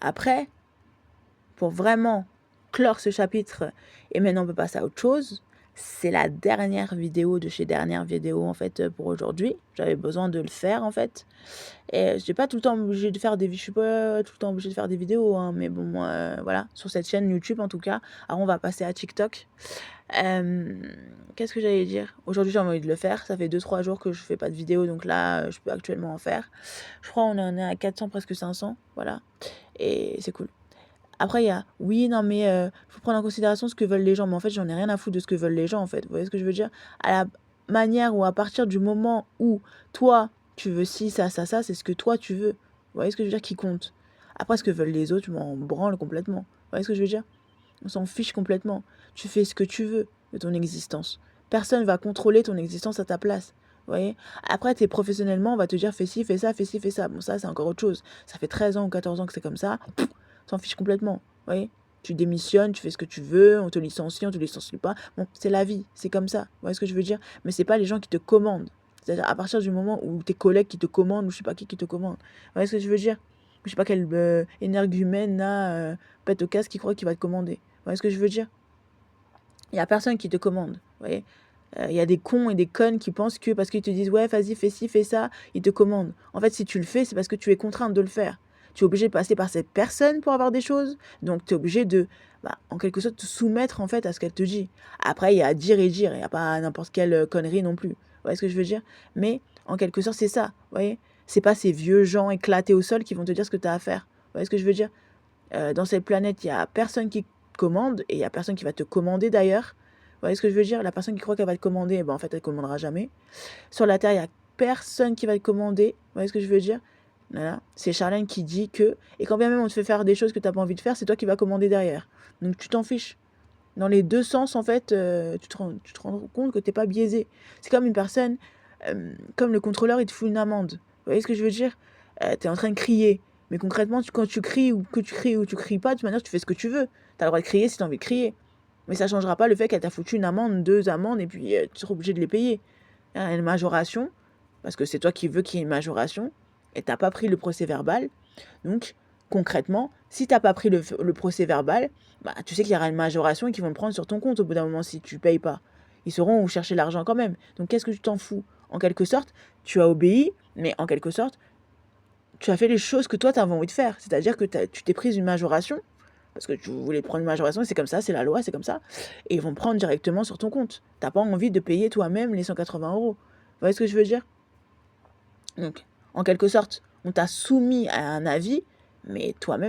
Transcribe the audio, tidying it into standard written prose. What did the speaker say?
Après, pour vraiment clore ce chapitre, et maintenant on peut passer à autre chose, c'est la dernière vidéo de chez Dernière Vidéo, en fait, pour aujourd'hui. J'avais besoin de le faire, en fait. Et je suis pas tout le temps obligée de faire des je suis pas tout le temps obligée de faire des vidéos, hein, mais bon, voilà, sur cette chaîne YouTube, en tout cas. Alors, on va passer à TikTok. Qu'est-ce que j'allais dire? Aujourd'hui, j'ai envie de le faire. Ça fait 2-3 jours que je fais pas de vidéo, donc là, je peux actuellement en faire. Je crois on en est à 400, presque 500, voilà, et c'est cool. Après, il y a, oui, non, mais faut prendre en considération ce que veulent les gens. Mais en fait, j'en ai rien à foutre de ce que veulent les gens, en fait. Vous voyez ce que je veux dire? À la manière ou à partir du moment où toi, tu veux ci, ça, ça, ça, c'est ce que toi, tu veux. Vous voyez ce que je veux dire? Qui compte. Après, ce que veulent les autres, je m'en branle complètement. Vous voyez ce que je veux dire? On s'en fiche complètement. Tu fais ce que tu veux de ton existence. Personne va contrôler ton existence à ta place. Vous voyez? Après, t'es professionnellement, on va te dire fais ci, fais ça, fais ci, fais ça. Bon, ça, c'est encore autre chose. Ça fait 13 ans ou 14 ans que c'est comme ça. S'en fiche complètement. Vous voyez? Tu démissionnes, tu fais ce que tu veux, on te licencie, on te licencie pas. Bon, c'est la vie, c'est comme ça. Vous voyez ce que je veux dire? Mais c'est pas les gens qui te commandent. C'est-à-dire à partir du moment où tes collègues qui te commandent, ou je sais pas qui te commande. Vous voyez ce que je veux dire? Je sais pas quel énergumène là, pète au casque qui croit qu'il va te commander. Vous voyez ce que je veux dire? Il y a personne qui te commande. Vous voyez? Il y a des cons et des connes qui pensent que parce qu'ils te disent ouais, vas-y, fais ci, fais ça, ils te commandent. En fait, si tu le fais, c'est parce que tu es contrainte de le faire. Tu es obligé de passer par cette personne pour avoir des choses. Donc, tu es obligé de, en quelque sorte, te soumettre en fait à ce qu'elle te dit. Après, il y a à dire et dire. Il n'y a pas n'importe quelle connerie non plus. Vous voyez ce que je veux dire? Mais, en quelque sorte, c'est ça. Vous voyez? C'est pas ces vieux gens éclatés au sol qui vont te dire ce que tu as à faire. Vous voyez ce que je veux dire? Dans cette planète, il y a personne qui commande et il y a personne qui va te commander d'ailleurs. Vous voyez ce que je veux dire? La personne qui croit qu'elle va te commander, en fait, elle ne commandera jamais. Sur la Terre, il n'y a personne qui va te commander. Vous voyez ce que je veux dire? Voilà. C'est Charlène qui dit que, et quand bien même on te fait faire des choses que tu n'as pas envie de faire, c'est toi qui vas commander derrière. Donc tu t'en fiches. Dans les deux sens, en fait, tu te rends compte que tu n'es pas biaisé. C'est comme une personne, comme le contrôleur, il te fout une amende. Vous voyez ce que je veux dire? Tu es en train de crier. Mais concrètement, quand tu cries ou que tu cries ou tu cries pas, de toute manière, tu fais ce que tu veux. Tu as le droit de crier si tu as envie de crier. Mais ça ne changera pas le fait qu'elle t'a foutu une amende, 2 amendes, et puis tu seras obligé de les payer. Il y a une majoration, parce que c'est toi qui veux qu'il y ait une majoration, et tu n'as pas pris le procès verbal. Donc, concrètement, si tu n'as pas pris le procès verbal, tu sais qu'il y aura une majoration et qu'ils vont le prendre sur ton compte au bout d'un moment si tu ne payes pas. Ils sauront où chercher l'argent quand même. Donc, qu'est-ce que tu t'en fous? En quelque sorte, tu as obéi, mais en quelque sorte, tu as fait les choses que toi, tu avais envie de faire. C'est-à-dire que tu t'es prise une majoration, parce que tu voulais prendre une majoration, c'est comme ça, c'est la loi, c'est comme ça, et ils vont prendre directement sur ton compte. T'as pas envie de payer toi-même les 180 €. Vous voyez ce que je veux dire? Donc, en quelque sorte, on t'a soumis à un avis, mais toi-même,